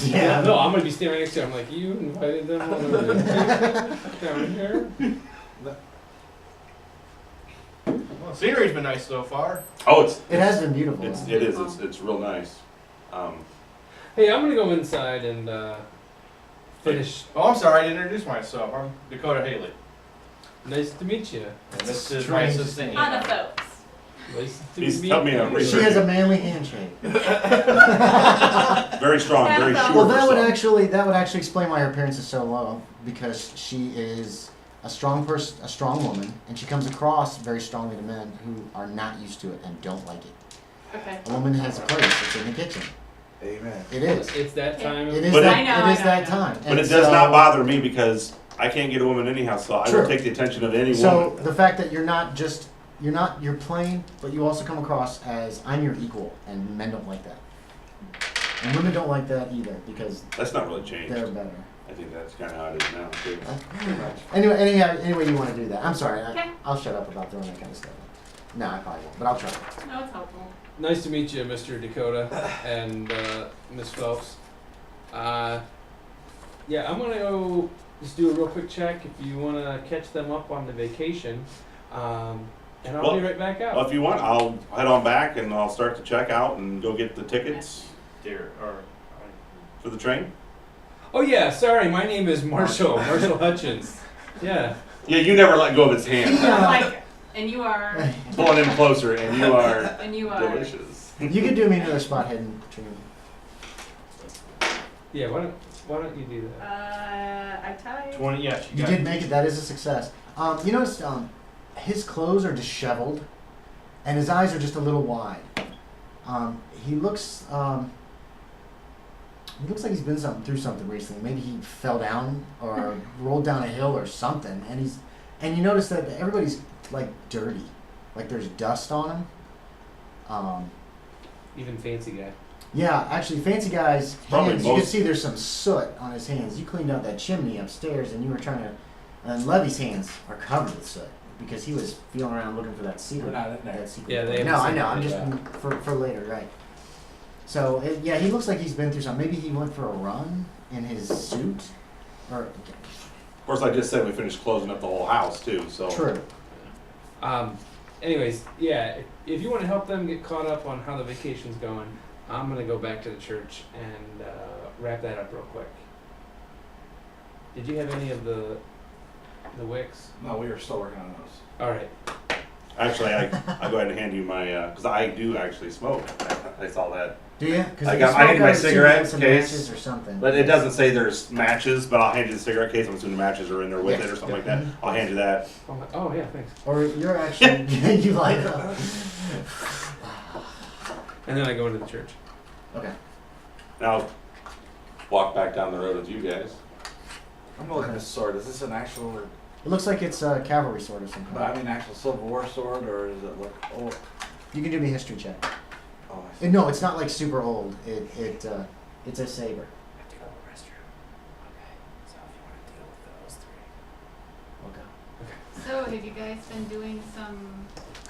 Yeah. No, I'm gonna be standing next to you. I'm like, you invited them over down here. Well, the scenery's been nice so far. Oh, It has been beautiful. it is. It's real nice. Hey, I'm gonna go inside and finish. Oh, I'm sorry, I didn't introduce myself. I'm Dakota Haley. Nice to meet you. And this is my Strange. assistant. Anna Phelps. Nice to He's meet helped me out you. research. She has a manly handshake. Very strong, very Well, sure. Well, of that would herself. actually explain why her appearance is so low, because she is a strong person, a strong woman, and she comes across very strongly to men who are not used to it and don't like it. Okay. A woman has a place. It's in the kitchen. Amen. It is. It's that time. It is But that. I know, It is I that know. time. But And it does so- not bother me because I can't get a woman anyhow, so I True. will take the attention of any So woman. the fact that you're plain, but you also come across as I'm your equal, and men don't like that, and women don't like that either because That's not really changed. they're better. I think that's kind of how it is now, too. Anyway, you want to do that? I'm sorry. Okay. I'll shut up about throwing that kind of stuff. No, I probably won't, but I'll try. No, it's helpful. Nice to meet you, Mr. Dakota and Miss Phelps. Yeah, I'm gonna go just do a real quick check if you want to catch them up on the vacation, and I'll be right back out. Well, if you want, I'll head on back and I'll start to check out and go get the tickets Dear, or for the train. Oh yeah, sorry, my name is Marshall Hutchins. Yeah. Yeah, you never let go of his hand. Like, and you are, Pulling him closer, and you are and you are. delicious. You can do me another spot hidden, Katrina. Yeah. Why don't you do that? I tied. 20. Yeah, she You got. did make it. That is a success. You notice his clothes are disheveled, and his eyes are just a little wide. He looks like he's been through something recently. Maybe he fell down or rolled down a hill or something. And you notice that everybody's like dirty, like there's dust on him. Even fancy guy. Yeah, actually, fancy guy's Probably hands. You can most- see there's some soot on his hands. You cleaned out that chimney upstairs, and you were trying to. And Levy's hands are covered with soot because he was feeling around looking for that secret. We're not in there. That secret. Yeah, they haven't No, I seen know. it I'm just yet. for later, right? So yeah, he looks like he's been through something. Maybe he went for a run in his suit, or Of course, I just said we finished closing up the whole house, too, so. true. Anyways, yeah, if you want to help them get caught up on how the vacation's going, I'm gonna go back to the church and wrap that up real quick. Did you have any of the wicks? No, we were still working on those. All right. Actually, I'll go ahead and hand you my, because I do actually smoke. I saw that. Do you? Because I handed my cigarette some case, matches or something. But it doesn't say there's matches, but I'll hand you the cigarette case. I'm assuming the matches are in there with Yeah. it or something like that. I'll hand you that. Oh yeah, thanks. Or you're actually you like. And then I go into the church. Okay. Now, I'll walk back down the road with you guys. I'm looking at this sword. Is this an actual, It looks like it's a cavalry sword or something. I mean, actual Civil War sword, or does it look old? You can do me a history check. Oh, I see. No, it's not like super old. It's a saber. I have to go to the restroom. Okay. So if you want to deal with those three. Okay. So, have you guys been doing some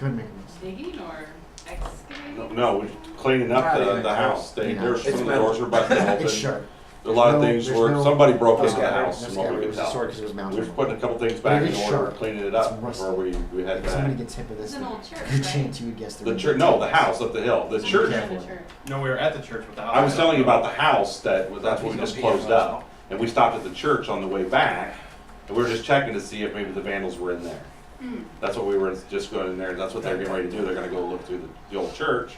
Go ahead and make a list. digging or excavating? No, we're cleaning up the house. There's some of the doors were busted open. It's sharp. A lot of No, things there's were, no- somebody broke no into the scabbard, house no from what scabbard. we It could was a sword tell. 'cause it was We mounted. were putting a couple things But back it in is order, sharp. cleaning it It's up rusty. before we had If somebody that. gets hit with this, It's an old church, good right? chance you would guess The church, no, the house up the hill. The So church, you're in the church. No, we were at the church with the house. I was telling you about the house that's what we just closed up. And we stopped at the church on the way back, and we were just checking to see if maybe the vandals were in there. That's what we were just going in there, that's what they're getting ready to do. They're gonna go look through the old church,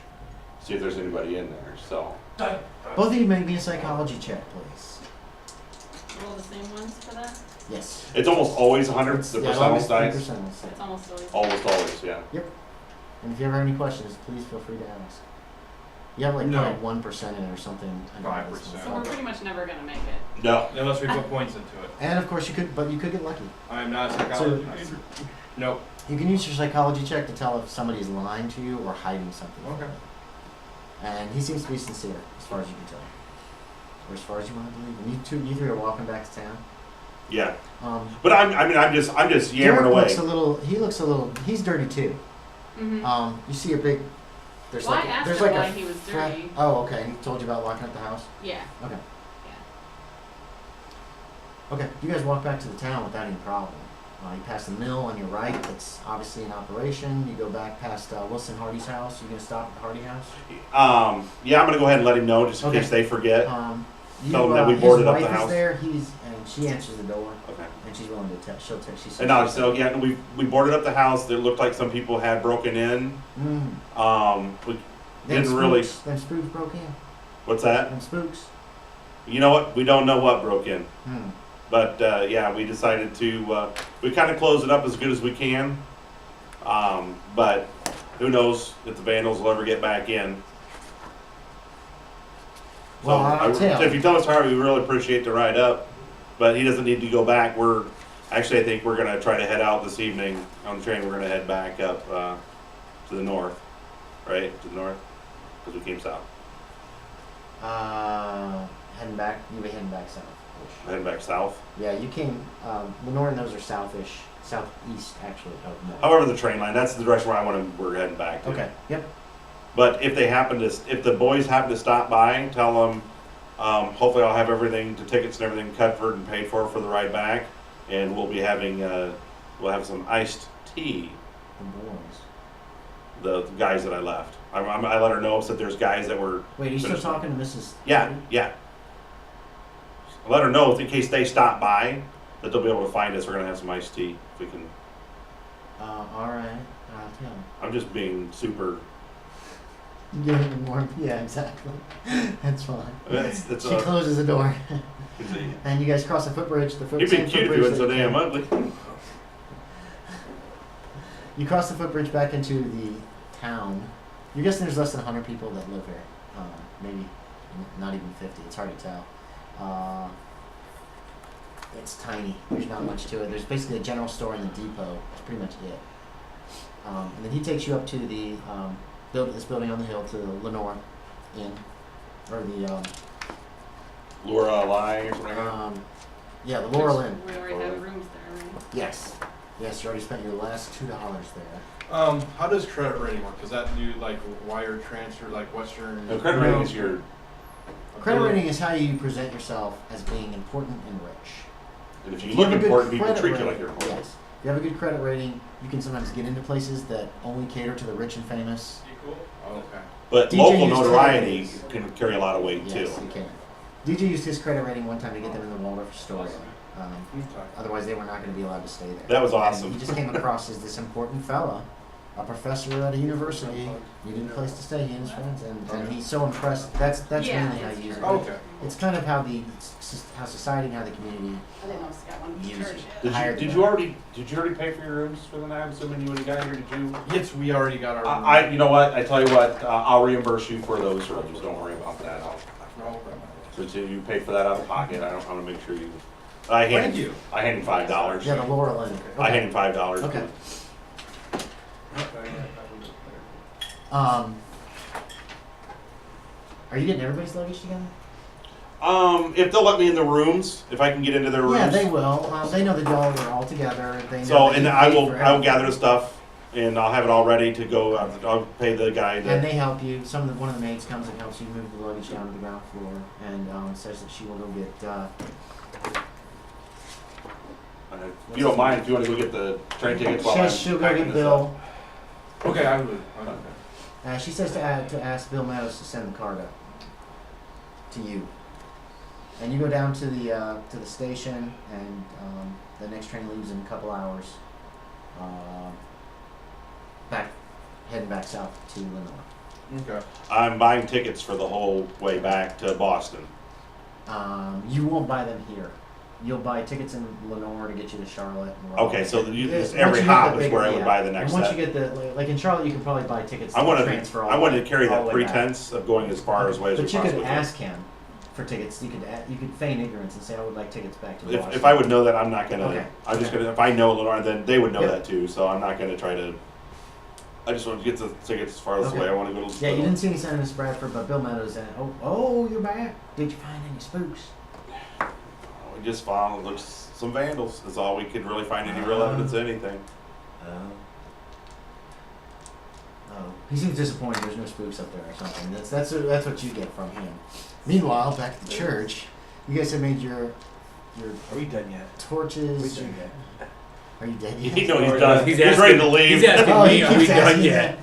see if there's anybody in there, so. both of you make me a psychology check, please. Roll the same ones for that? Yes. It's almost always 100, the Yeah, percentile always dice. percentiles, yeah. It's almost always. Almost always, yeah. And if you ever have any questions, please feel free to ask. You have like No. probably 1% in it or something. I know this 5%. So one. we're pretty much never gonna make it. No, Unless we put points into it. And of course you could get lucky. I am not a psychologist. Nope. You can use your psychology check to tell if somebody's lying to you or hiding something. Okay. And he seems to be sincere, as far as you can tell. Or as far as you want to believe. And you three are walking back to town. yeah. But I'm just Derek yammering away. looks a little, he's dirty too. Mm-hmm. You see a big, there's Well, like, I asked there's her like why a he was fra- dirty. Oh, okay. He told you about locking up the house? Yeah. Okay. Yeah. Okay, you guys walk back to the town without any problem. You pass the mill on your right, it's obviously in operation. You go back past Wilson Hardy's house. You gonna stop at the Hardy house? Yeah, I'm gonna go ahead and let him know just in Okay. case they forget. Tell him that we his boarded up the wife is house. there. And she answers the door, Okay. and she's willing to tell. She'll tell. She says. And no, so yeah, we boarded up the house. It looked like some people had broken in. We Them didn't really. spooks, them spooks broke in. What's that? Them spooks. You know what? We don't know what broke in. Hmm. But yeah, we decided to, we kind of close it up as good as we can. But who knows if the vandals will ever get back in. Well, I'll tell. If you tell us how, we really appreciate the ride up. But he doesn't need to go back. I think we're going to try to head out this evening on the train. We're going to head back up to the north. Right? To the north? Because we came south. Heading back. You'll be heading back south. Heading back south. Yeah, you came. Lenore and those are southish, southeast actually of Moore. However, the train line, that's the direction where we're heading back to. Okay. Yep. But if the boys happen to stop by, tell them, hopefully I'll have everything, the tickets and everything covered and paid for the ride back. And we'll be having, we'll have some iced tea. The boys. The guys that I left. I let her know that there's guys that were. Wait, are you still talking to Mrs. Yeah, yeah. I let her know in case they stop by that they'll be able to find us. We're gonna have some iced tea if we can. All right. I'll tell him. I'm just being super. Give him more. Yeah, exactly. That's fine. It's She closes the door, it's a- and you guys cross the footbridge. You'd be cute if you went so damn ugly. You cross the footbridge back into the town. You're guessing there's less than 100 people that live here. Maybe not even 50. It's hard to tell. It's tiny. There's not much to it. There's basically a general store in the depot. That's pretty much it. And then he takes you up to the this building on the hill, to the Lenore Inn, or the Laura Lie or something. yeah, the Laurel Inn. We already have rooms there, right? Yes, yes. You already spent your last $2 there. How does credit rating work? Does that do like wire transfer, like Western? No, credit rating is your. Credit rating is how you present yourself as being important and rich. And if you If look have a good important, people credit treat you rating- like you're important. Yes. If you have a good credit rating, you can sometimes get into places that only cater to the rich and famous. Okay. But DJ local used to- notoriety can carry a lot of weight too. Yes, you can. DJ used his credit rating one time to get them in the Waldorf store. Okay. Otherwise, they were not going to be allowed to stay there. That was And awesome. he just came across as this important fella, a professor at a university. Needed a place to stay, he and his friends, and he's so impressed. That's Yeah, mainly how that's you use it. true. Okay. It's kind of how how society and how the community. I think I've got one from Use church. it. Did Hired you them. already pay for your rooms for the night? I'm assuming you would have got here. Did you? Yes, we already got our. I you know what? I tell you what. I'll reimburse you for those rooms. Don't worry about that. Since you paid for that out of pocket, I want to make sure you. I hand Thank you. I hand him $5. Yeah, the Laurel Inn. I hand him $5. Okay. Are you getting everybody's luggage together? If they'll let me in the rooms, if I can get into their rooms. Yeah, they will. They know that y'all are all together. They know So, that and you I paid will for gather the everything. stuff, and I'll have it all ready to go. I'll pay the guy And to. they help you. One of the maids comes and helps you move the luggage down to the ground floor, and says that she will go get. If you don't mind, if you want to go get the train tickets while I'm She'll go packing get this up. Bill. Okay, I would. Okay. She says to ask Bill Meadows to send the card up to you. And you go down to the station, and the next train leaves in a couple hours. Heading back south to Lenore. Okay. I'm buying tickets for the whole way back to Boston. You won't buy them here. You'll buy tickets in Lenore to get you to Charlotte. And Okay, so once every you get hop the is bigger- where I would yeah. buy the next And once set. you get like in Charlotte, you can probably buy tickets to I wanted transfer all I wanted to the- carry all that the way back. pretense of going as far away as we But you possibly could can. ask him for tickets. You could feign ignorance and say, "I would like tickets back to Boston." If I would know that, I'm not gonna. Okay. I'm just Okay. gonna. If I know Lenore, then they would know Yep. that too. So I'm not gonna try to. I just want to get the tickets as far as Okay. away. I want to go to. Yeah, you didn't see any sign of Miss Bradford, but Bill Meadows and oh, you're back. Did you find any spooks? We just found some vandals. Is all we could really find any real evidence of anything. Oh, he seems disappointed. There's no spooks up there or something. That's what you get from him. Meanwhile, back at the church, you guys have made your your Are we done yet? torches. We done yet? Are you dead You yet? know he's done. He's asking- ready to leave. He's asking Oh, he me, are we keeps done asking yet?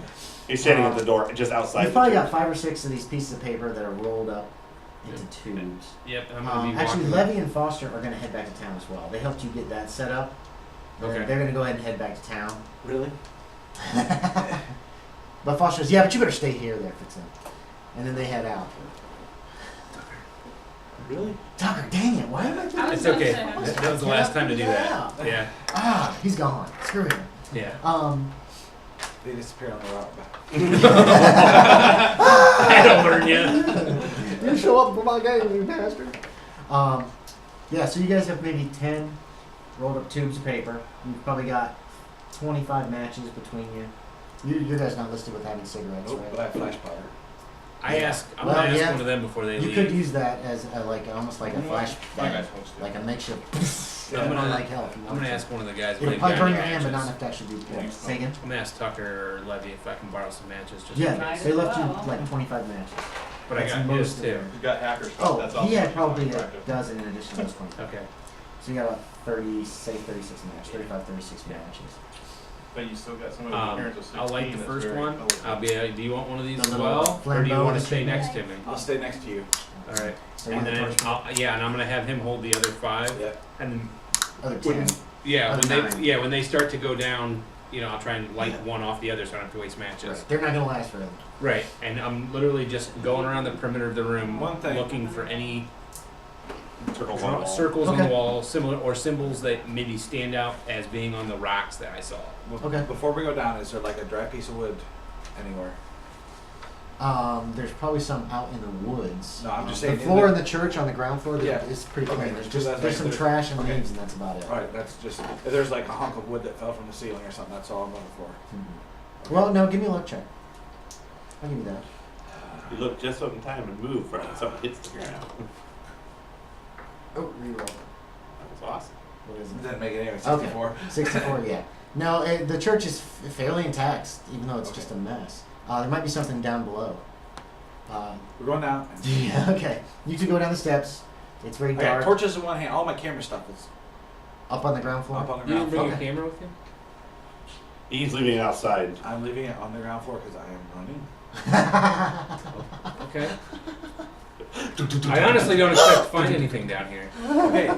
He's standing at the door, just outside. You've probably got 5 or 6 of these pieces of paper that are rolled up into tubes. Yep, I'm gonna be Actually, walking. Levy and Foster are going to head back to town as well. They helped you get that set up. Okay. They're going to go ahead and head back to town. Really? But Foster says, yeah, but you better stay here there, Fitzsimmons. And then they head out. Really? Tucker, dang it, why am I doing It's I was okay. gonna say, That was the last time to do that. Yeah. Ah, he's gone. Screw him. Yeah. They disappear on the route back. That'll learn you. You show up for my game, you bastard. Yeah, so you guys have maybe 10 rolled up tubes of paper. You've probably got 25 matches between you. You guys not listed with having cigarettes, Nope, right? but I have flash powder. I'm Well, gonna ask yeah. one of them before they You leave. could use that as like almost like a flash, My guys won't stay. like a makeshift. I'm gonna- like hell. if you I'm want gonna to. ask one of the guys. It'll when they probably got burn any your hand, but not matches. enough to actually do Yeah. Say again? I'm gonna ask Tucker or Levy if I can borrow some matches. Just Yeah, Might they as left you well. like 25 matches. but I That's got most his of too. them. You got hacker stuff. Oh, That's he also had probably a attractive. dozen in addition to those 20. Okay. So you got about 30, say 36 matches, 35, 36 Yeah. matches. But you still got some of the appearance of 16. I'll like the that's first very one. colorful. I'll be. Do you want one of these The as little well, or do you flambeau want to that stay you next make? to me? I'll stay next to you. All right. So you And want the then, torch? and I'm gonna have him hold the other 5. Yeah. And then Other when, 10. yeah, Other when 9. they when they start to go down, I'll try and light Yeah. one off the other, so I don't have to waste matches. Right. They're not going to last forever. Right. And I'm literally just going around the perimeter of the room, One thing. looking for any Circles on the wall. circles on Okay. the wall, similar or symbols that maybe stand out as being on the rocks that I saw. Okay. Before we go down, is there like a dry piece of wood anywhere? There's probably some out in the woods. No, I'm just The saying in floor the- in the church on the ground floor Yeah. is pretty Okay, clean. There's so that's there's some like- trash and okay. leaves, and that's about it. Alright, that's just, if there's like a hunk of wood that fell from the ceiling or something, that's all I'm looking for. Mhm. Well, no, give me a luck check. I'll give you that. You look just up in time and move for something hits the ground. Oh, reroll. That was awesome. What is It it? didn't make it anyway, Okay. 64. 64, yeah. No, the church is fairly intact, even though it's Okay. just a mess. There might be something down below. We're going down. Yeah, okay. You two go down the steps. It's very I got dark. torches in one hand, all my camera stuff is Up on the ground floor. up on the You didn't ground bring floor. your Okay. camera with you? He's leaving it outside. I'm leaving it on the ground floor because I am running. Okay. I honestly don't expect to find anything down here. Okay.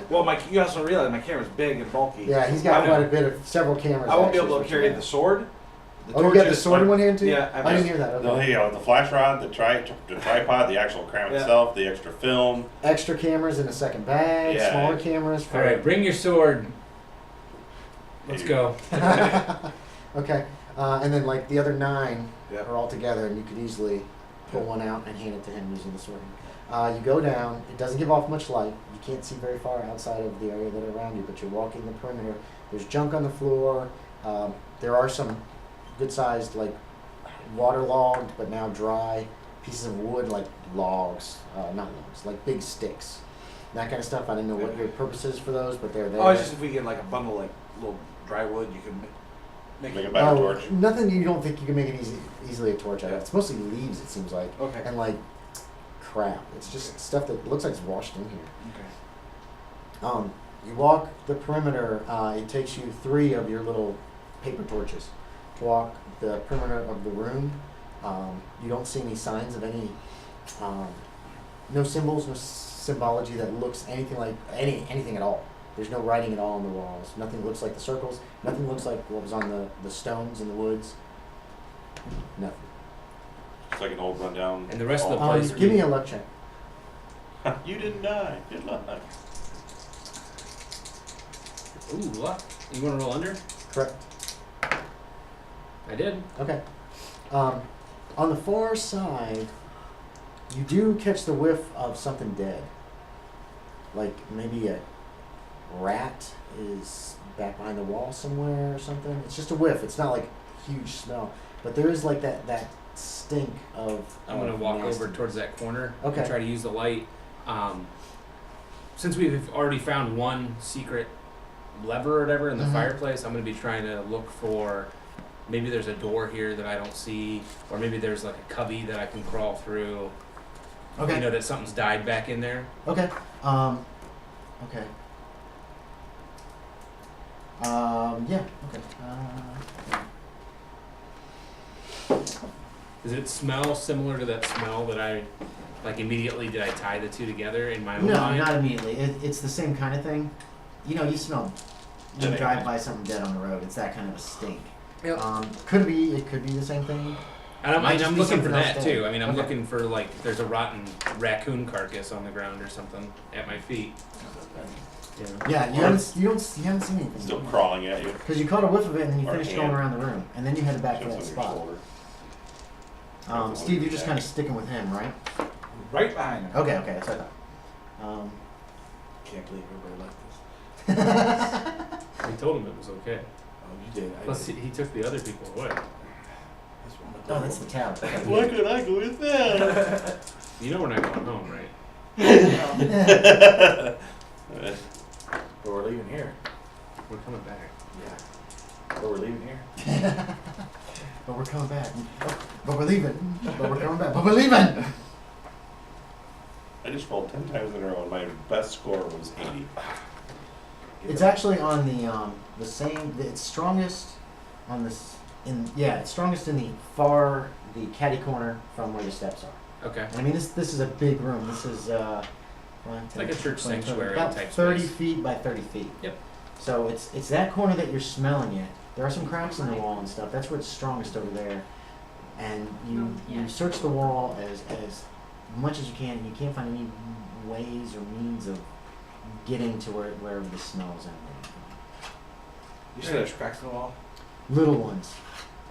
Well, you also realize my camera's big and bulky. Yeah, he's got I quite a won't- bit of several cameras. I won't be actually, able is to what carry you the got. sword. The Oh, you got the torches- sword in one hand too? Yeah, I didn't hear that. Okay. No, here you go. The flash rod, the tripod, the actual crown Yeah. itself, the extra film. Extra cameras in a second bag. Yeah. Smaller cameras. For All right, bring your sword. Let's go. Okay, and then like the other 9 Yeah. are all together, and you could easily pull one out and hand it to him using the sword. You go down. It doesn't give off much light. You can't see very far outside of the area that are around you, but you're walking the perimeter. There's junk on the floor. There are some good-sized, like waterlogged but now dry pieces of wood, like logs, not logs, like big sticks. That kind of stuff. I didn't know what your purpose is for those, but they're there. Oh, it's just if we get like a bundle, like little dry wood, you can make Make it. a better torch. Nothing you don't think you can make it easily a torch out of. It's mostly leaves, it seems like, Okay. and like crap. It's just stuff that looks like it's washed in here. Okay. You walk the perimeter. It takes you 3 of your little paper torches to walk the perimeter of the room. You don't see any signs of any, no symbols, no symbology that looks anything like anything at all. There's no writing at all on the walls. Nothing looks like the circles. Nothing looks like what was on the stones in the woods. Nothing. It's like an old rundown. And the rest of the hall. place- Give me a luck check. You didn't die. Good luck. Ooh, luck. You want to roll under? Correct. I did. Okay. On the far side, you do catch the whiff of something dead. Like maybe a rat is back behind the wall somewhere or something. It's just a whiff. It's not like huge smell, but there is like that stink of. I'm gonna of walk over nastiness. towards that corner Okay. and try to use the light. Since we've already found one secret lever or whatever in the Mhm. fireplace, I'm gonna be trying to look for. Maybe there's a door here that I don't see, or maybe there's like a cubby that I can crawl through. Okay. You know that something's died back in there. Okay. Okay. Yeah. Okay. Does it smell similar to that smell that I, like immediately did I tie the two together in my own No, mind? not immediately. It's the same kind of thing. You know, you smell. You Dead drive animals. by something dead on the road. It's that kind of a stink. Yep. Could be. It could be the same thing. And Might just I'm be looking for something else that dead. too. I mean, I'm Okay. looking for like there's a rotten raccoon carcass on the ground or something at my feet. Yeah. Yeah, you haven't seen anything. Still crawling at you. Because you caught a whiff of it and then you Or finished hand. going around the room and then you headed back to Jumps that on your spot. shoulder. Steve, you're just kind of sticking with him, right? Right behind him. Okay, that's what I thought. Can't believe everybody left this. We told him it was okay. Oh, you did. I Plus, did. he took the other people away. That's one of Oh, that's the tab. Why could I go with that? You know we're not going home, right? But we're leaving here. We're coming back. Yeah. But we're leaving here. But we're coming back. But we're leaving. But we're coming back. But we're leaving! I just rolled 10 times in a row and my best score was 80. It's actually on the same. It's strongest on this. It's strongest in the caddy corner from where the steps are. Okay. And I mean, this is a big room. This is Like a church sanctuary about type 30 space. feet by 30 feet. Yep. So it's that corner that you're smelling it. There are some cracks in the wall and stuff. That's where it's strongest over there. And you search the wall as much as you can, and you can't find any ways or means of getting to wherever the smell is emanating from. You said there's cracks in the wall? Little ones.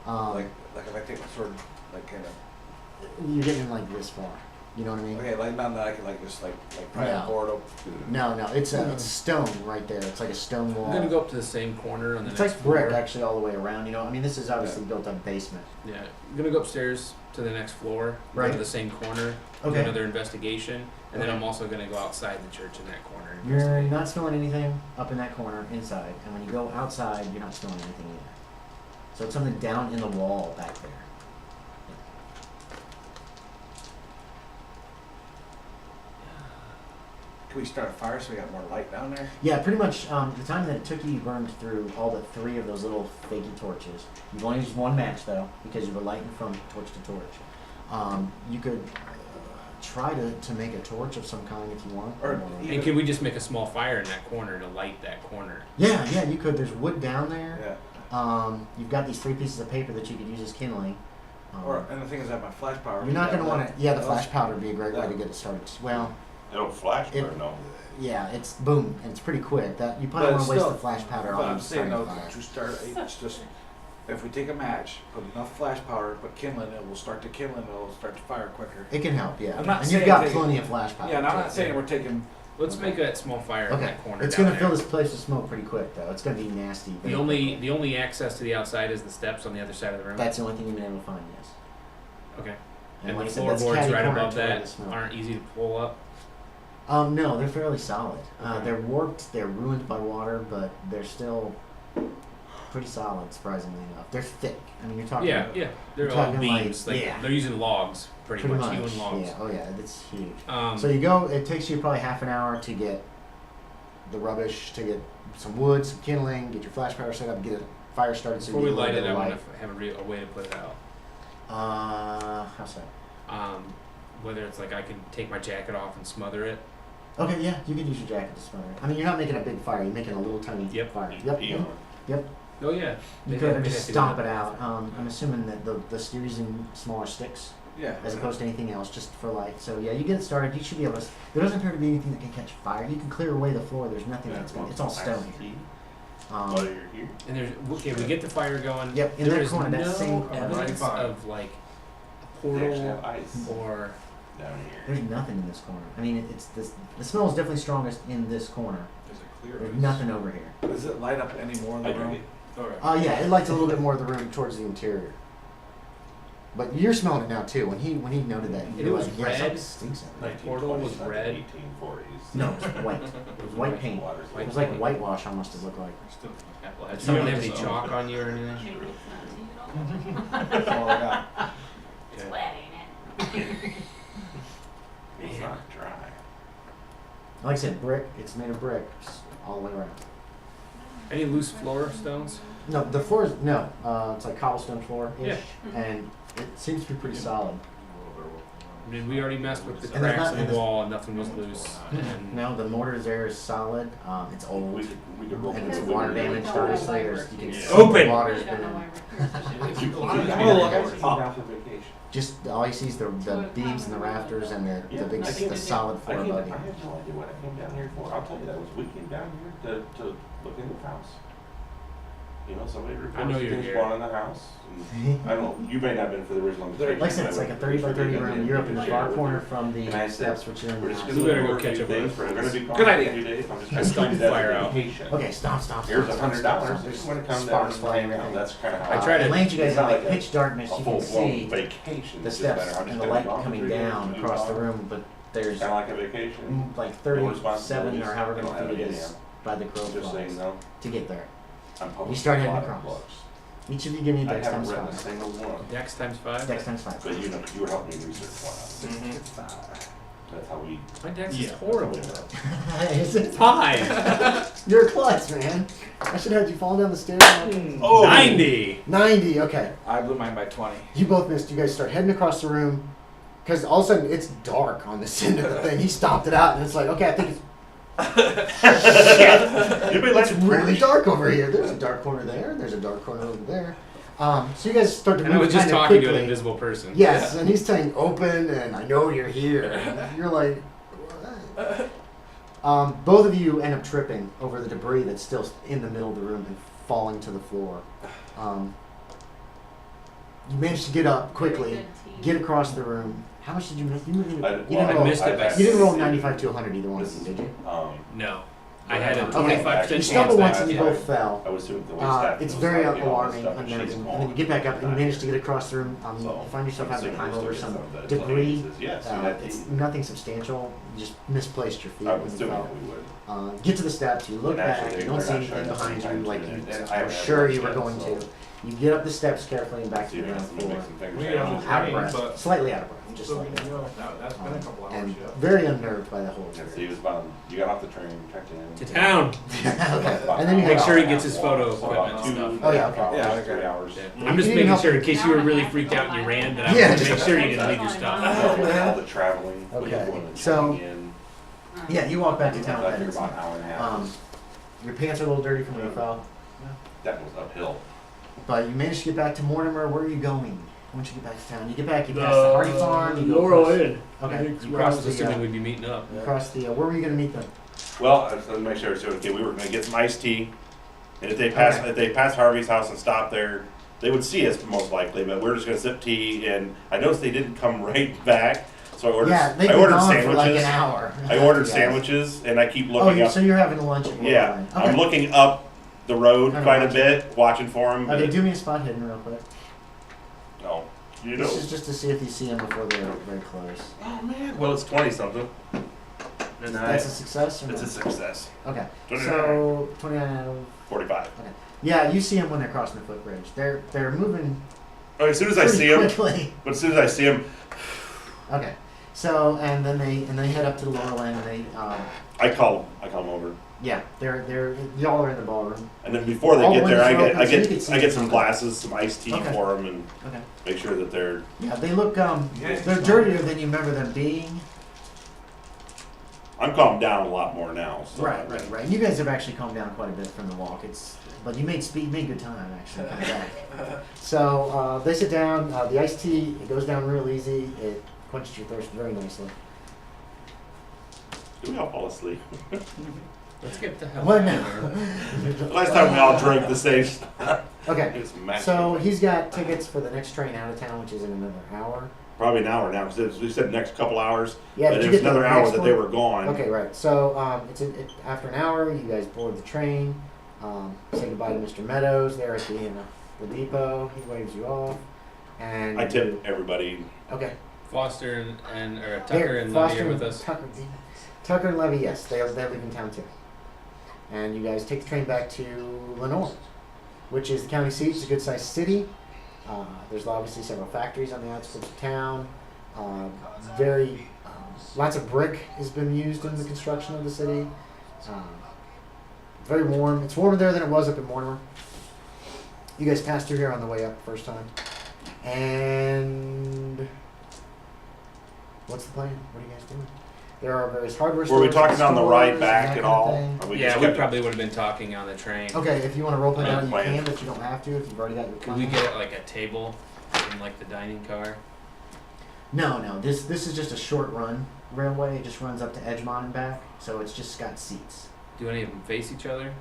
Like if I take my sword, like kind of. You're getting like this far. You know what I mean? Okay, like none that I can like just like pry No. a board open. No, it's stone right there. It's like a stone wall. I'm gonna go up to the same corner on the It's next like brick floor. actually all the way around. You know, I mean, this is obviously built up basement. Yeah. I'm gonna go upstairs to the next floor. Go Right. to the same corner. Do Okay. another investigation, and then Okay. I'm also gonna go outside the church in that corner. and You're investigate. not smelling anything up in that corner inside, and when you go outside, you're not smelling anything either. So it's something down in the wall back there. Can we start a fire so we got more light down there? Yeah, pretty much. The time that it took you, you burned through all but 3 of those little fakey torches. You've only used 1 match though, because you were lighting from torch to torch. You could try to make a torch of some kind if you want. Or And can we just make a small fire in that corner to light that corner? Yeah, you could. There's wood down there. Yeah. You've got these 3 pieces of paper that you could use as kindling. And the thing is, I have my flash power. You're not going to want to. Yeah, the Those- flash powder would be a great way Yeah. to get it started. Well, It'll flash It- or no? yeah, it's boom, and it's pretty quick. That you But probably want it's to waste still- the flash powder But on I'm saying starting though, a fire. to start, it's just if we take a match, put enough flash power, put kindling, it will start to kindle, it'll start to fire quicker. It can help, yeah. I'm not and you've saying got take- plenty of flash powder. Yeah, and I'm too. not saying we're taking. Let's make a small fire in Okay, that corner. it's down going to there. fill this place with smoke pretty quick, though. It's going to be nasty. The very only quickly. the only access to the outside is the steps on the other side of the room. That's the only thing you've been able to find, yes. Okay. And, And like I the said, that's floorboards catty right corner above to where that the smoke. aren't easy to pull up. No, they're fairly solid. Okay. They're warped, they're ruined by water, but they're still pretty solid, surprisingly enough. They're thick. I mean, you're talking. Yeah, they're You're all talking like- beams. Like, yeah. they're using logs, pretty much. Hewn logs. Yeah. Oh yeah, it's huge. Um, So you go. It takes you probably half an hour to get the rubbish, to get some wood, some kindling, get your flash power set up, get a fire started. So before you we get a light little it, bit I of want to have a way to put it out. How's that? Whether it's like I can take my jacket off and smother it. Okay, yeah, you can use your jacket to smother it. I mean, you're not making a big fire. You're making a little tiny Yep. fire. You Yep. pee on it. Oh yeah. You could have just stomp it out. I'm assuming that you're using smaller sticks Yeah. as opposed to anything else, just for light. So yeah, you get it started. You should be able to. There doesn't appear to be anything that can catch fire. You can clear away the floor. There's nothing that's going. It's all stone here. While you're here. And there's okay. We get the fire going. Yep, in There that is corner, that no same corner. evidence Right. of like a They actually portal have ice or down here. There's nothing in this corner. I mean, it's this. The smell is definitely strongest in this corner. Is it clear? There's nothing over here. Does it light up any more in I the drink room? it. Alright. Yeah, it lights a little bit more of the room towards the interior. But you're smelling it now too. When he noted that, And you it were was like, yeah, red. something stinks in there. The portal was 1920s, red. 1840s. No, it was white. It was white paint. It was like whitewash almost. It looked like. Still So you Something don't have like any so. chalk on you or anything. Maybe it's not to you at all. That's all I got. It's wet, ain't it? It's not dry. Like I said, brick. It's made of brick all the way around. Any loose floor stones? No, the floor is no. It's like cobblestone floor ish, Yeah. and it seems to be pretty solid. I mean, we already messed with the And there's cracks not- in and the there's- wall and nothing was loose. And No, the mortar there is solid. It's old, We could roll and it's it. water damaged. Obviously, you can see Open! the water's I don't know been why we're here. You A lot of guys people- came down for vacation. just all you see is the beams and the rafters and Yeah, the big I came the in- solid I floor have no above you. idea what I came down here for. I'll tell you that we came down here to look into the house. You know, somebody I know reported you're things here. going on in the house. And I don't know, you may not have been for the original invitation. Like I said, it's like a 30 by 30 room. You're up in the far corner from And I the said, steps, which are in We're the just house. gonna We better look go over a catch few up on things. this. We're gonna be Good gone for a idea. few days. I'm just I gonna stumped use the that fire as a out. vacation. Okay, stop. Here's stop, $100. stop. Just wanna come down Sparks and flying hang out. everything. That's kind of how. I tried to- It lands you guys It's in not like like pitch darkness. a You full can blown see vacation. the It's just better. steps I'm just and the gonna light be gone for coming 3 days down and be across the gone. room, but there's Kinda like a vacation. like No 37 responsibilities. or however I don't many have feet it any is damn- by the crow Just so you flies know, to get there. I'm publishing start a heading lot of across. books. Each of you give me I dex haven't times written a 5. single one. Dex times 5? Dex times 5. But you were helping me research one out. That's how we. My dex is Yeah. horrible. Is it? 5! You're a klutz, man. I should have had you fall down the stairs. Oh! 90! 90, okay. I blew mine by 20. You both missed. You guys start heading across the room. Because all of a sudden it's dark on this end of the thing. He stomped it out and it's like, okay, I think it's it's really dark over here. There's a dark corner there. There's a dark corner over there. So you guys start to And I move was just kind of talking to quickly. an invisible person. Yes, and he's saying open, and I know you're here. And you're like, what? Both of you end up tripping over the debris that's still in the middle of the room and falling to the floor. You managed to get up quickly, get across the room. How much did you miss? You missed it by You didn't roll 95 to 100 either one of you, did you? No. I had a Okay. 25% You chance. stumbled once that and you I- both fell. I was doing the way staff It's knows very how to do all alarming, this stuff, and unnerving, she's and gone. then you get back up and you Right. manage to get across the room. You So, find yourself I'm having to climb assuming over there's some something that debris. says, yes, you had to It's eat. nothing substantial. You just misplaced your feet I when was you doing fell. what we would. Get to the steps. You look And actually, back. You they're don't not see anything showing us behind you anytime like soon, you and I were haven't sure had you were much going yet, to. You get up the steps carefully and back to So the you're gonna ground have to floor. make some fingers. We don't Out of train, breath, but slightly out of breath, just so, slightly. you know, that's been a couple hours And yet. very unnerved by the whole Yeah, so he experience. was about, you got off the train, checked in. To town. Okay. And then you Make head sure he off. gets his photo So equipment about and two, stuff. Oh, yeah, okay. Yeah, hours, okay. 3 hours. I'm You just can making help- sure in case you were really freaked out and you ran that I Yeah, wanted to make just- sure you didn't leave your stuff. All the traveling, Okay. going and So- checking in. Yeah, you walk back to town. I think That about an hour and a half. your pants are a little dirty from where you fell, That was uphill. but you managed to get back to Mortimer. Where are you going? Once you get back to town, you get back. You pass the Hardy Farm. You go Laurel across- Inn. Okay. You crossed assuming we'd be meeting up. You cross the. Where were you going to meet them? Well, I just wanted to make sure, so, okay, we were gonna get some iced tea, and if they pass Harvey's house and stop there, they would see us most likely, but we're just gonna sip tea, and I noticed they didn't come right back, so I ordered, Yeah, they've I been ordered gone for like sandwiches. an hour. I ordered Yes. sandwiches, and I keep Oh, looking up, so you're having lunch at Laurel yeah, Inn. I'm Okay. looking up the road Okay, quite a gotcha. bit, watching for them, Okay, do me a spot hidden real quick. no, you know. This is just to see if you see them before they're very close. Oh man, well, it's 20-something. And That's a success or it's no? a success. Okay. 29. So 29 out of 45. yeah, you see them when they're crossing the footbridge. They're moving Oh, as soon as I pretty see them, quickly. but as soon as I see them, Okay. So and then they head up to the Laurel Inn and they I call them over. yeah they're y'all are in the ballroom. And then before they All get the there, I windows get are I open, so you get can see I get them. some glasses, some iced tea Okay. for them, and Okay. make sure that they're. Yeah, they look Yeah. they're dirtier than you remember them being. I'm calmed down a lot more now. So Right. You guys have actually calmed down quite a bit from the walk. But you made good time actually coming back. So they sit down. The iced tea it goes down real easy. It quenches your thirst very nicely. Do we all fall asleep? Let's get the hell What out now? of here. Last time we all drank the same. Okay. It's massive. So he's got tickets for the next train out of town, which is in another hour. Probably an hour now, because we said next couple hours. Yeah, but did you there's get the another hour next that they one? were gone. Okay, right. So after an hour, you guys board the train. Say goodbye to Mr. Meadows there at the depot. He waves you off, and I tip everybody. Okay. Foster and or Tucker There, and Foster Levy are with us. Tucker and Levy, yes, they're leaving town too. And you guys take the train back to Lenore, which is the county seat. It's a good-sized city. There's obviously several factories on the outskirts of town. Very Lots of brick has been used in the construction of the city. Very warm. It's warmer there than it was up in Mortimer. You guys passed through here on the way up first time. And what's the plan? What are you guys doing? There are various hardware stores. Were we talking on the ride stores, back that at kind of all? thing. Or we Yeah, just we kept it- probably would have been talking on the train. Okay, if you want to role play Plan, now, you plan. can, but you don't have to if you've already got your Could we plan. get like a table in like the dining car? No. This is just a short run railway. It just runs up to Edgemont and back, so it's just got seats. Do any of them face each other?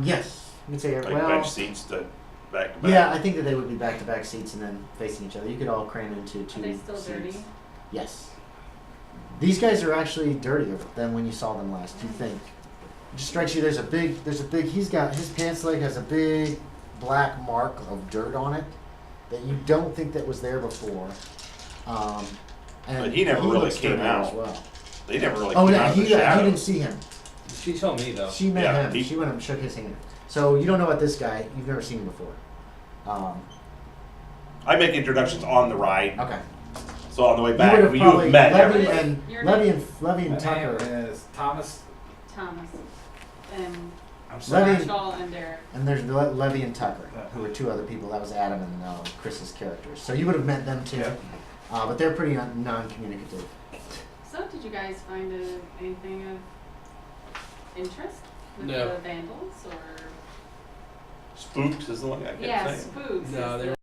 Yes. You could say Like well. bench seats to back to back. Yeah, I think that they would be back-to-back seats and then facing each other. You could all cram into two Are they still seats. dirty? Yes. These guys are actually dirtier than when you saw them last. You think? It just strikes you. There's a big. He's got his pants leg has a big black mark of dirt on it that you don't think that was there before. And But he never really looks came dirty out. As well. They never really Oh came yeah, out of he the shadows. didn't see him. She told me though. She met Yeah, him. She went up and shook his hand. So you don't know about this guy. You've never seen him before. I make introductions on the ride, Okay. so on the way You back, would have you probably have met Levy everybody. and Your Levy name? and Levy My and Tucker. name is Thomas. Thomas and I'm sorry. Levy- Marshall and Derek. And there's Levy and Tucker, who were two other people. That was Adam and Chris's characters. So you would have met them too. Yeah. But they're pretty non-communicative. So, did you guys find anything of interest with No. the vandals or? Spooks is the one I kept Yeah, saying. spooks. No, is there